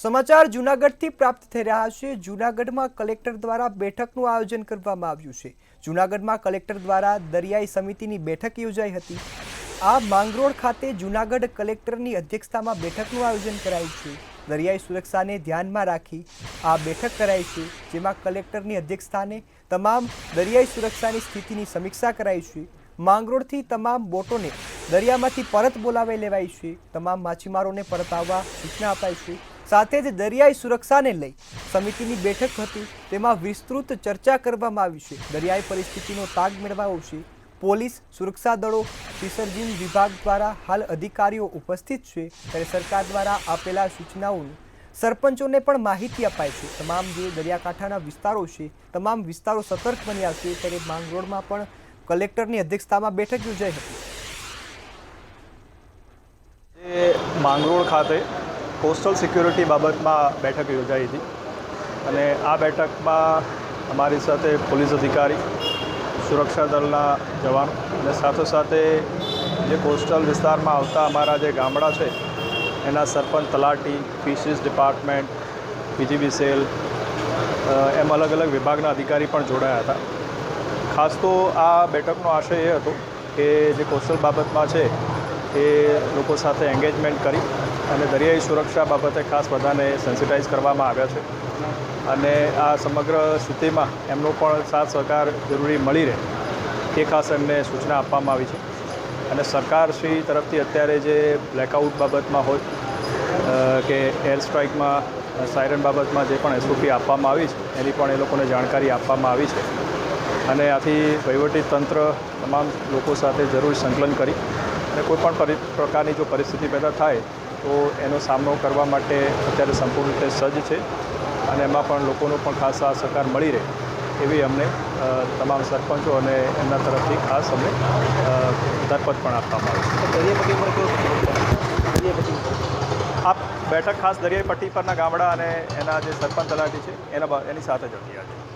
સમાચાર જૂનાગઢથી પ્રાપ્ત થઈ રહ્યા છે। જૂનાગઢમાં કલેક્ટર દ્વારા બેઠકનું આયોજન કરવામાં આવ્યું છે। જૂનાગઢમાં કલેક્ટર દ્વારા દરિયાઈ સમિતિની બેઠક યોજાઈ હતી। આ માંગરોળ ખાતે જૂનાગઢ કલેક્ટરની અધ્યક્ષતામાં બેઠકનું આયોજન કરાયું છે। દરિયાઈ સુરક્ષાને ધ્યાનમાં રાખી આ બેઠક કરાઈ છે, જેમાં કલેક્ટરની અધ્યક્ષસ્થાને તમામ દરિયાઈ સુરક્ષાની સ્થિતિની સમીક્ષા કરાઈ છે। માંગરોળથી તમામ બોટોને દરિયામાંથી પરત બોલાવી લેવાઈ છે। તમામ માછીમારોને પરત આવવા સૂચના અપાઈ છે। સાથે જ દરિયાઈ સુરક્ષાને લઈ સમિતિની બેઠક હતી, તેમાં વિસ્તૃત ચર્ચા કરવામાં આવી છે। દરિયાઈ પરિસ્થિતિનો તાગ મેળવાયો છે। પોલીસ, સુરક્ષા દળો, ફિશરીઝ વિભાગ દ્વારા હાલ અધિકારીઓ ઉપસ્થિત છે, ત્યારે સરકાર દ્વારા આપેલા સૂચનાઓનું સરપંચોને પણ માહિતી અપાય છે। તમામ જે દરિયાકાંઠાના વિસ્તારો છે, તમામ વિસ્તારો સતર્ક બન્યા છે, ત્યારે માંગરોળમાં પણ કલેક્ટરની અધ્યક્ષતામાં બેઠક યોજાઈ હતી। માંગરોળ ખાતે કોસ્ટલ સિક્યુરિટી બાબતમાં બેઠક યોજાઈ હતી અને આ બેઠકમાં અમારી સાથે પોલીસ અધિકારી, સુરક્ષા દળના જવાનો અને સાથોસાથે જે કોસ્ટલ વિસ્તારમાં આવતા અમારા જે ગામડા છે એના સરપંચ, તલાટી, ફિશરીઝ ડિપાર્ટમેન્ટ, પીજીબી સેલ એમ અલગ અલગ વિભાગના અધિકારી પણ જોડાયા હતા। ખાસ તો આ બેઠકનો આશય એ હતો કે જે કોસ્ટલ બાબતમાં છે એ લોકો સાથે એંગેજમેન્ટ કરી અને દરિયાઈ સુરક્ષા બાબતે ખાસ બધાને સેન્સિટાઇઝ કરવામાં આવ્યા છે અને આ સમગ્ર સ્થિતિમાં એમનો પણ સાથ સહકાર જરૂરી મળી રહે એ ખાસ એમને સૂચના આપવામાં આવી છે। અને સરકારશ્રી તરફથી અત્યારે જે બ્લેકઆઉટ બાબતમાં હોય કે એર સ્ટ્રાઇકમાં સાયરન બાબતમાં જે પણ એસઓપી આપવામાં આવી છે એની પણ એ લોકોને જાણકારી આપવામાં આવી છે અને આથી વહીવટી તંત્ર તમામ લોકો સાથે જરૂર સંકલન કરી અને કોઈપણ પ્રકારની જો પરિસ્થિતિ પેદા થાય તો એનો સામનો કરવા માટે અત્યારે સંપૂર્ણ રીતે સજ્જ છે અને એમાં પણ લોકોનો પણ ખાસ આ સહકાર મળી રહે એવી અમને તમામ સરપંચો અને એમના તરફથી ખાસ અમને દરપત પણ આપવામાં આવે છે। આ બેઠક ખાસ દરિયાઈ પટ્ટી પરના ગામડા અને એના જે સરપંચ તલાટી છે એની સાથે જ હતી આજે।